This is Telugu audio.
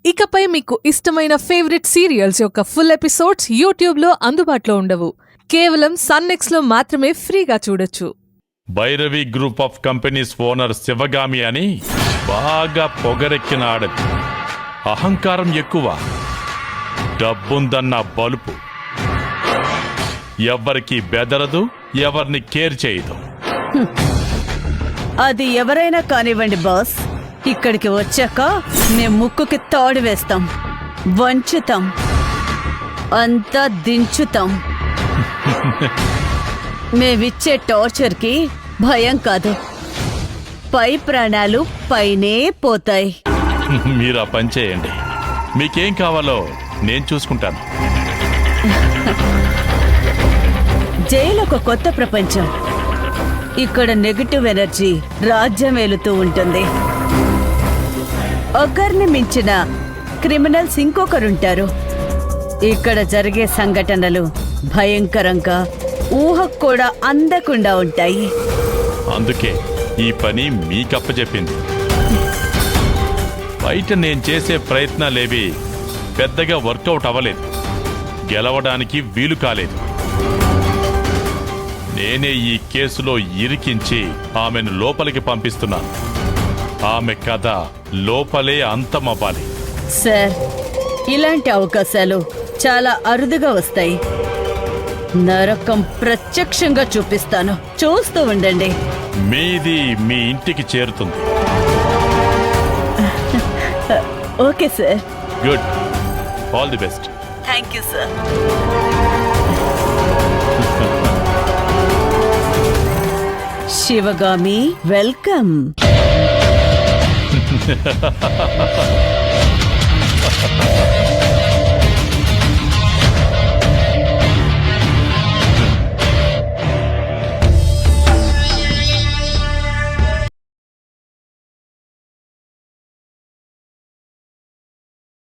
ఇకపై మీకు ఇష్టమైన ఫేవరెట్ సీరియల్స్ యొక్క ఫుల్ ఎపిసోడ్స్ యూట్యూబ్లో అందుబాటులో ఉండవు. కేవలం సన్నెక్స్లో మాత్రమే ఫ్రీగా చూడొచ్చు. Bhairavi group of companies owner Sivagami అని బాగా పొగరెక్కిన ఆడది. అహంకారం ఎక్కువ, డబ్బుందన్న బలుపు. ఎవ్వరికి బెదరదు, ఎవరిని కేర్ చేయదు. అది ఎవరైనా కానివ్వండి బాస్, ఇక్కడికి వచ్చాక మేం ముక్కుకి తాడు వేస్తాం, వంచుతాం, అంతా దించుతాం. మేమిచ్చే టార్చర్కి భయం కాదు, పై ప్రాణాలు పైనే పోతాయి. మీరు ఆ పని చేయండి. మీకేం కావాలో నేను చూసుకుంటాను. జైలు ఒక కొత్త ప్రపంచం. ఇక్కడ నెగటివ్ ఎనర్జీ రాజ్యం ఏలుతూ ఉంటుంది. ఒకరిని మించిన క్రిమినల్స్ ఇంకొకరుంటారు. ఇక్కడ జరిగే సంఘటనలు భయంకరంగా, ఊహకు కూడా అందకుండా ఉంటాయి. అందుకే ఈ పని మీకప్పచెప్పింది. బయట నేను చేసే ప్రయత్నాలేవి పెద్దగా వర్కౌట్ అవ్వలేదు, గెలవడానికి వీలు కాలేదు. నేనే ఈ కేసులో ఇరికించి ఆమెను లోపలికి పంపిస్తున్నాను. ఆమె కథ లోపలే అంతమవ్వాలి. సార్, ఇలాంటి అవకాశాలు చాలా అరుదుగా వస్తాయి. నరకం ప్రత్యక్షంగా చూపిస్తాను, చూస్తూ ఉండండి. మీది మీ ఇంటికి చేరుతుంది. Okay sir. Good, all the best. Thank you sir. Sivagami, welcome.